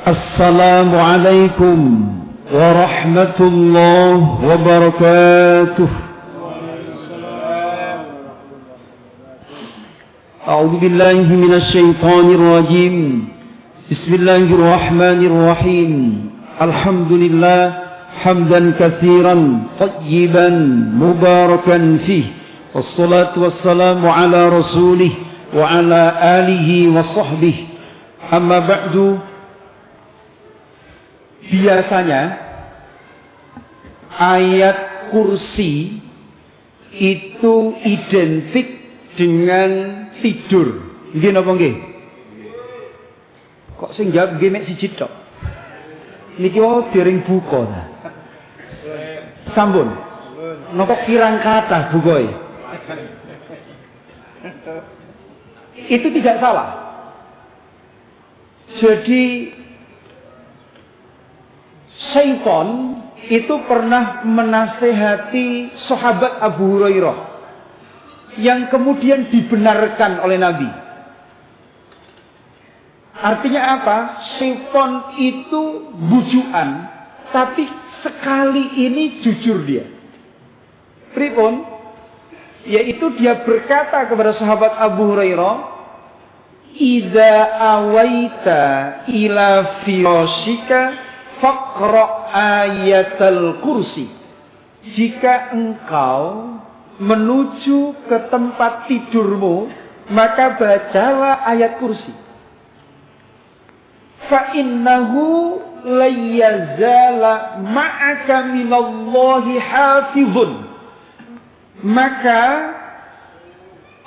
Assalamualaikum warahmatullahi wabarakatuh. A'udzu billahi minasy syaithanir rajim. Bismillahirrahmanirrahim. Alhamdulillah hamdan katsiran thayyiban mubarakan fih. Wassalatu wassalamu ala rasulih wa ala alihi wa sahbihi. Amma ba'du. Biasanya ayat kursi itu identik dengan tidur. Nggih napa nggih? Kok sing jawab nggih mek siji tok. Niki wae dereng buka ta. Sampun. Napa kirang kathah bukoe? Itu tidak salah. Jadi Syaitan itu pernah menasehati sahabat Abu Hurairah yang kemudian dibenarkan oleh Nabi. Artinya apa? Syaitan itu bujukan, tapi sekali ini jujur dia. Pripun? Yaitu dia berkata kepada sahabat Abu Hurairah, "Idza awaita ila firashika faqra ayatal kursi." Jika engkau menuju ke tempat tidurmu, maka bacalah ayat kursi. Fa innahu layyazala ma'aka minallahi hafizun. Maka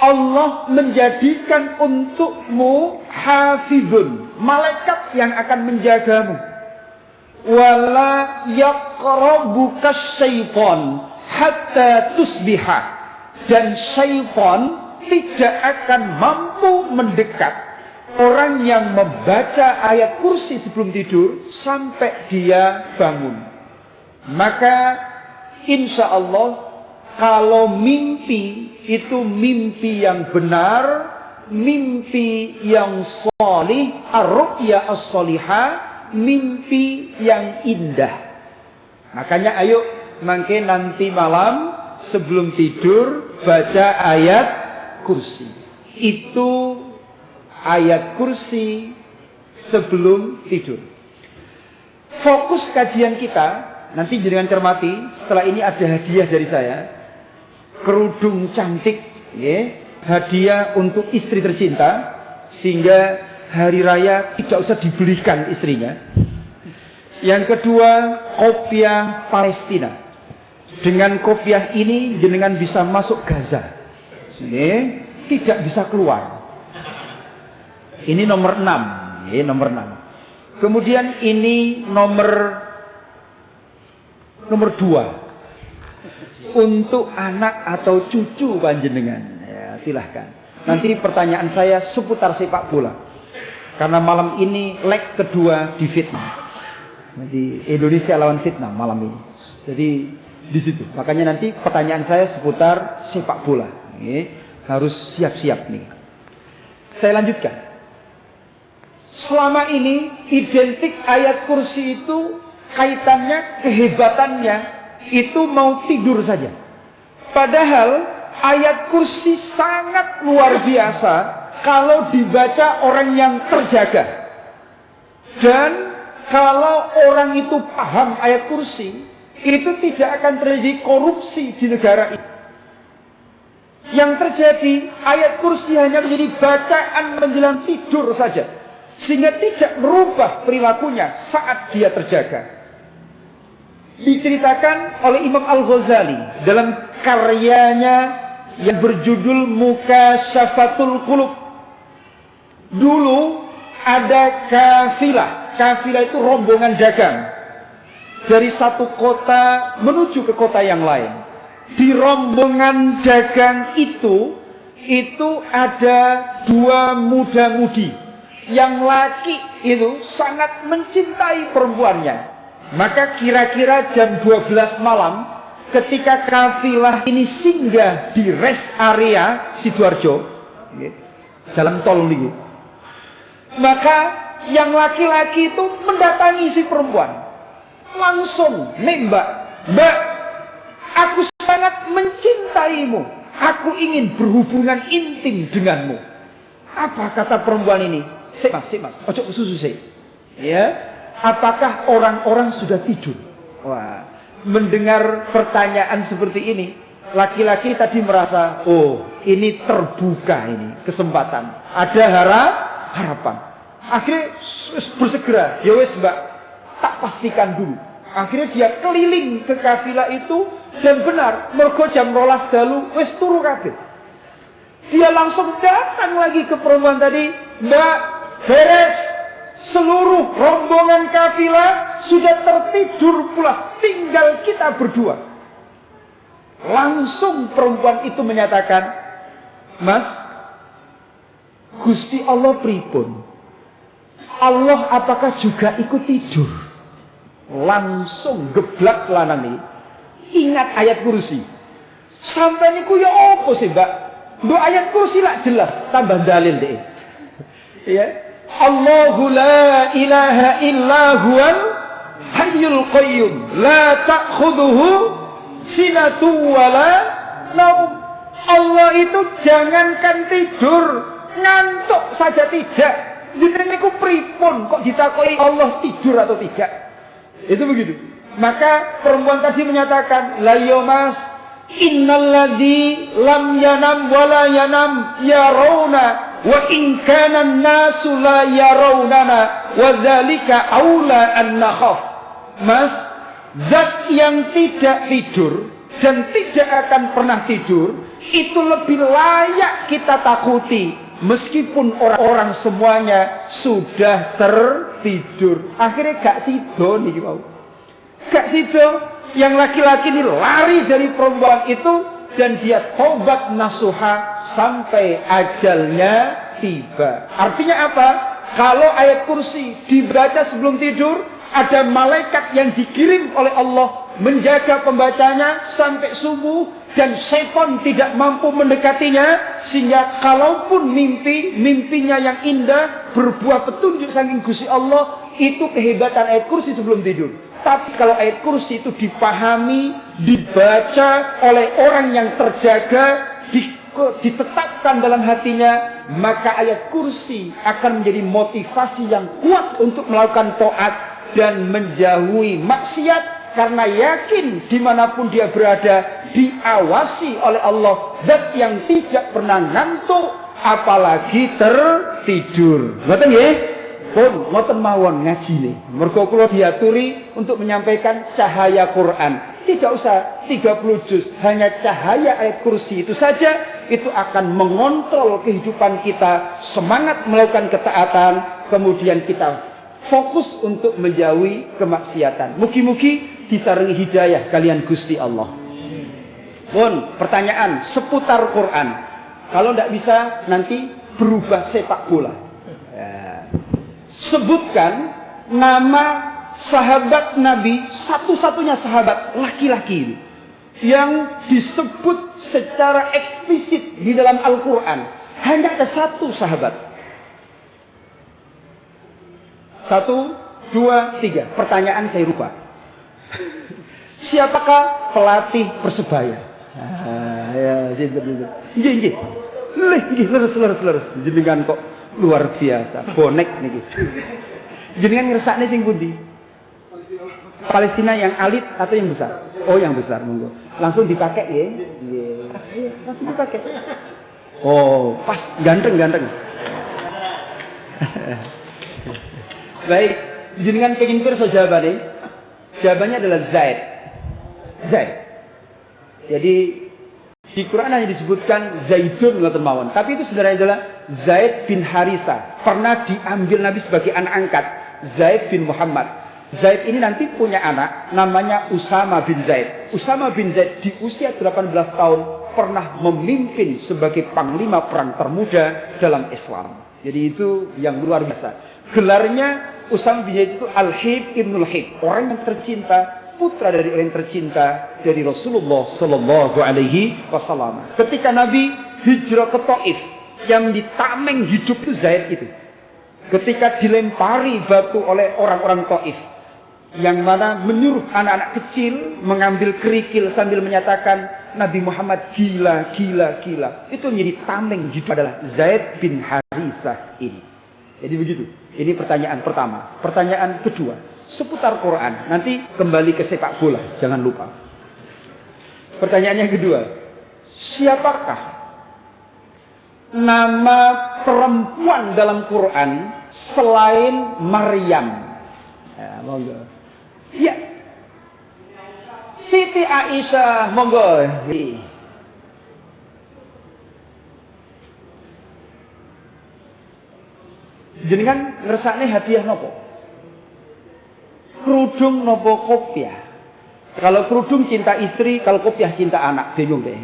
Allah menjadikan untukmu hafizun, malaikat yang akan menjagamu. Wala yaqrabuka syaitan hatta tusbiha. Dan syaitan tidak akan mampu mendekat orang yang membaca ayat kursi sebelum tidur sampai dia bangun. Maka insya Allah kalau mimpi itu mimpi yang benar, mimpi yang sholih, ar-ru'ya as-sholihah, mimpi yang indah. Makanya ayo mangke nanti malam sebelum tidur baca ayat kursi. Itu ayat kursi sebelum tidur. Fokus kajian kita nanti jangan cermati. Setelah ini ada hadiah dari saya, kerudung cantik, hadiah untuk istri tercinta, sehingga hari raya tidak usah dibelikan istrinya. Yang kedua, kopiah Palestina. Dengan kopiah ini jenengan bisa masuk Gaza. Tidak bisa keluar. Ini nomor 6, nomor 6. Kemudian ini nomor 2. Untuk anak atau cucu panjenengan. Ya, silahkan. Nanti pertanyaan saya seputar sepak bola. Karena malam ini leg kedua di Vietnam. Jadi Indonesia lawan Vietnam malam ini. Jadi di situ. Makanya nanti pertanyaan saya seputar sepak bola. Harus siap-siap nih. Saya lanjutkan. Selama ini identik ayat kursi itu kaitannya, kehebatannya itu mau tidur saja. Padahal ayat kursi sangat luar biasa kalau dibaca orang yang terjaga. Dan kalau orang itu paham ayat kursi, itu tidak akan terjadi korupsi di negara ini. Yang terjadi, ayat kursi hanya menjadi bacaan menjelang tidur saja, sehingga tidak merubah perilakunya saat dia terjaga. Diceritakan oleh Imam Al-Ghazali dalam karyanya yang berjudul Mukasyafatul Qulub. Dulu ada kafilah. Kafilah itu rombongan dagang dari satu kota menuju ke kota yang lain. Di rombongan dagang itu ada 2 muda-mudi. Yang laki itu sangat mencintai perempuannya. Maka kira-kira jam 12 malam ketika kafilah ini singgah di rest area Sidoarjo, jalan tol ini, maka yang laki-laki itu mendatangi si perempuan. Langsung nembak. Mbak, aku sangat mencintaimu. Aku ingin berhubungan intim denganmu. Apa kata perempuan ini? Sik mas, ojo susu sik. Ya, apakah orang-orang sudah tidur? Wah, mendengar pertanyaan seperti ini, laki-laki tadi merasa, oh, ini terbuka ini kesempatan. Ada harapan. Akhirnya bersegera, ya wes mbak, tak pastikan dulu. Akhirnya dia keliling ke kafilah itu dan benar, mergo jam 12 dalu wes turu kabeh. Dia langsung datang lagi ke perempuan tadi, mbak, beres, seluruh rombongan kafilah sudah tertidur pula, tinggal kita berdua. Langsung perempuan itu menyatakan, mas, Gusti Allah pripun? Allah apakah juga ikut tidur? Langsung geblak lanang ini. Ingat ayat kursi. Sampai niku ya apa sih mbak? Do ayat kursi lah jelas, tambah dalil deh. Ya. Allahu la ilaha illa huwal hayyul qayyum la ta'khudhuhu sinatun wala naum. Allah itu jangankan tidur, ngantuk saja tidak. Jadi niku pripun kok ditakoi Allah tidur atau tidak? Itu begitu. Maka perempuan tadi menyatakan, la yomas innalladzi lam yanam wala yanam yarawna wa in kana an-nasu la yarawnana wa dzalika aula an nakhaf. Mas, zat yang tidak tidur dan tidak akan pernah tidur itu lebih layak kita takuti. Meskipun orang-orang semuanya sudah tertidur. Akhirnya gak sido nih mau. Gak sido. Yang laki-laki ini lari dari perempuan itu. Dan dia tobat nasuha sampai ajalnya tiba. Artinya apa? Kalau ayat kursi dibaca sebelum tidur, ada malaikat yang dikirim oleh Allah menjaga pembacanya sampai subuh. Dan setan tidak mampu mendekatinya. Sehingga kalaupun mimpinya yang indah berbuah petunjuk saking Gusti Allah, itu kehebatan ayat kursi sebelum tidur. Tapi kalau ayat kursi itu dipahami, dibaca oleh orang yang terjaga, ditetapkan dalam hatinya, maka ayat kursi akan menjadi motivasi yang kuat untuk melakukan taat dan menjauhi maksiat. Karena yakin dimanapun dia berada diawasi oleh Allah, zat yang tidak pernah ngantuk apalagi tertidur. Ngoten nggih? Pun ngoten mawon ngajine. Mergo kula diaturi untuk menyampaikan cahaya Quran. Tidak usah 30 juz, hanya cahaya ayat kursi itu saja itu akan mengontrol kehidupan kita, semangat melakukan ketaatan, kemudian kita fokus untuk menjauhi kemaksiatan. Mugi-mugi disaringi hidayah kalian Gusti Allah. Pun pertanyaan seputar Quran. Kalau tidak bisa nanti berubah sepak bola. Ya. Sebutkan nama sahabat Nabi, satu-satunya sahabat laki-laki yang disebut secara eksplisit di dalam Al-Quran. Hanya ada satu sahabat. 1, 2, 3. Pertanyaan saya rubah. Siapakah pelatih Persebaya? Ya, nggih. Leres. Jenengan kok luar biasa. Bonek niki. Jenengan ngersakne sing pundi? Palestina yang alit atau yang besar? Oh, yang besar, monggo. Langsung dipakai ya. Nggih. Langsung dipakai. Oh, pas ganteng. Baik, jenengan pengen pirsa jawabane? Jawabannya adalah Zaid. Jadi di Quran hanya disebutkan Zaidun ngoten mawon, tapi itu sebenarnya adalah Zaid bin Harisa. Pernah diambil Nabi sebagai anak angkat, Zaid bin Muhammad. Zaid ini nanti punya anak namanya Usama bin Zaid. Usama bin Zaid di usia 18 tahun pernah memimpin sebagai panglima perang termuda dalam Islam. Jadi itu yang luar biasa. Gelarnya Usama bin Zaid itu Al-Hib Ibnul Hib, orang yang tercinta, putra dari orang yang tercinta dari Rasulullah Sallallahu Alaihi Wasallam. Ketika Nabi hijrah ke Taif, yang ditameng hidup itu Zaid itu. ketika dilempari batu oleh orang-orang Taif, yang mana menyuruh anak-anak kecil mengambil kerikil sambil menyatakan Nabi Muhammad gila, gila, gila. Itu menjadi tameng itu adalah Zaid bin Harithah ini. Jadi begitu. Ini pertanyaan pertama. Pertanyaan kedua, seputar Quran. Nanti kembali ke sepak bola, jangan lupa. Pertanyaannya kedua, siapakah nama perempuan dalam Quran selain Maryam? Ya, monggo. Ya. Siti Aisyah, monggo. Jenengan ngersakne hadiah nopo? Kerudung nopo kopiah? Kalau kerudung cinta istri, kalau kopiah cinta anak. Bingung deh.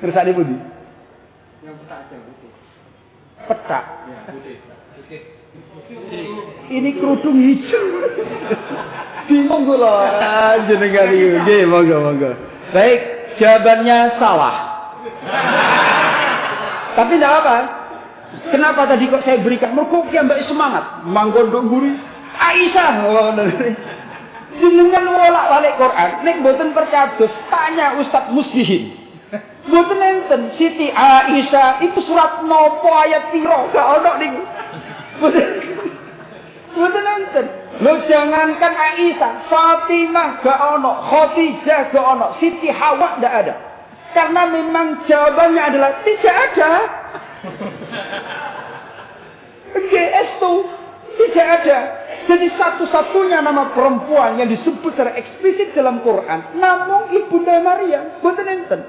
Ngersakne pundi? Yang petak aja putih. Petak. Ya, putih. Ini kerudung hijau. Bingung kula jenengan iki. Nggih, monggo. Baik, jawabannya salah. Tapi tidak apa. Kenapa tadi kok saya berikan? Mergo mbak semangat. Manggon nduk mburi Aisyah. Jenengan wolak-walik Quran, nek mboten percados, tanya Ustaz Muslihin. Mboten enten Siti Aisyah itu surat nopo ayat piro? Gak ono niku. Mboten enten. Lho jangankan Aisyah, Fatimah gak ono, Khadijah gak ono, Siti Hawa ndak ada. Karena memang jawabannya adalah tidak ada. GS tuh tidak ada. Jadi satu-satunya nama perempuan yang disebut secara eksplisit dalam Quran, namun Ibunda Maryam. Mboten enten.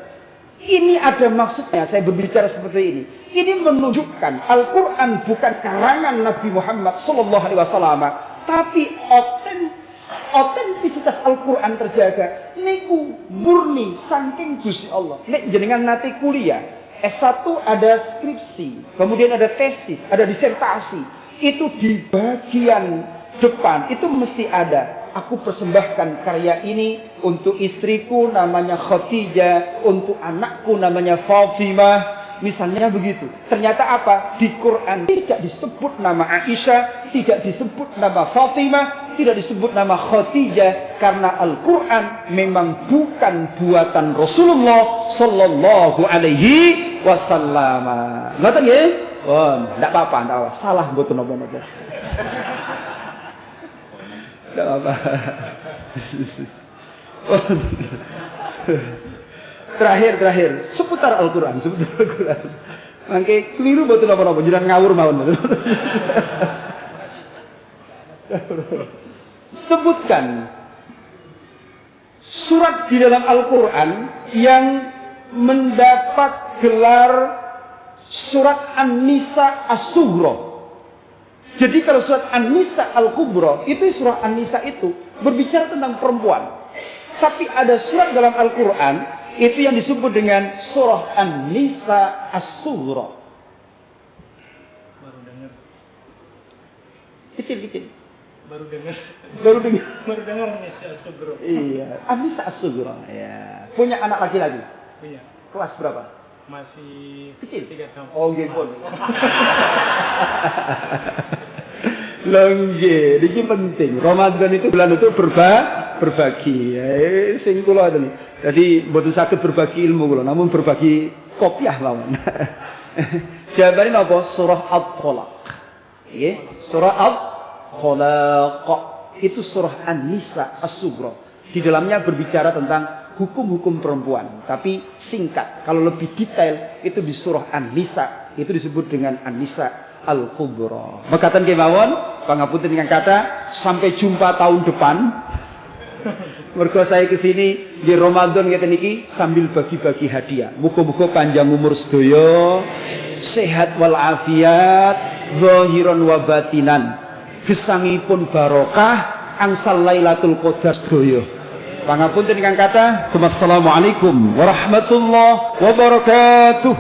Ini ada maksudnya saya berbicara seperti ini. Ini menunjukkan Al-Quran bukan karangan Nabi Muhammad SAW, tapi otentisitas Al-Quran terjaga. Niku murni saking Gusti Allah. Nek jenengan nanti kuliah S1 ada skripsi, kemudian ada tesis, ada disertasi. Itu di bagian depan itu mesti ada. Aku persembahkan karya ini untuk istriku namanya Khadijah, untuk anakku namanya Fatimah. Misalnya begitu. Ternyata apa? Di Quran tidak disebut nama Aisyah, tidak disebut nama Fatimah, tidak disebut nama Khadijah, karena Al-Quran memang bukan buatan Rasulullah Sallallahu Alaihi Wasallam. Ngerti nggih? Oh, tidak apa-apa, salah mboten napa-napa. Tidak apa. Terakhir seputar Al-Quran. Mangke keliru mboten napa-napa, jenengan ngawur mawon. Sebutkan surat di dalam Al-Quran yang mendapat gelar surat An-Nisa As-Sughra. Jadi kalau surat An-Nisa Al-Kubra, itu surah An-Nisa itu berbicara tentang perempuan. Tapi ada surat dalam Al-Quran itu yang disebut dengan surah An-Nisa As-Sughra. Baru dengar. Kecil. Baru dengar An-Nisa As-Sughra. Iya, An-Nisa As-Sughra. Ya. Punya anak laki-laki? Punya. Kelas berapa? Masih kecil. 3 tahun. Oh, nggih pun. Lengge, ini penting. Ramadan itu bulan untuk berbagi. Sing kula itu. Jadi mboten saged berbagi ilmu kula, namun berbagi kopiah mawon. Jawabannya apa? Surah At-Thalaq. Nggih, surah At-Thalaq. Itu surah An-Nisa As-Sughra. Di dalamnya berbicara tentang hukum-hukum perempuan, tapi singkat. Kalau lebih detail itu di surah An-Nisa, itu disebut dengan An-Nisa Al-Kubra. Mekaten kemawon, pangapunten dengan kata sampai jumpa tahun depan. Mergo saya kesini di Ramadan ngeten iki sambil bagi-bagi hadiah. Muga-muga panjang umur sedaya, sehat wal afiat, zahiran wa batinan. Gesangipun barokah, angsal Lailatul Qadar sedaya. Pangapunten dengan kata, Assalamualaikum warahmatullahi wabarakatuh.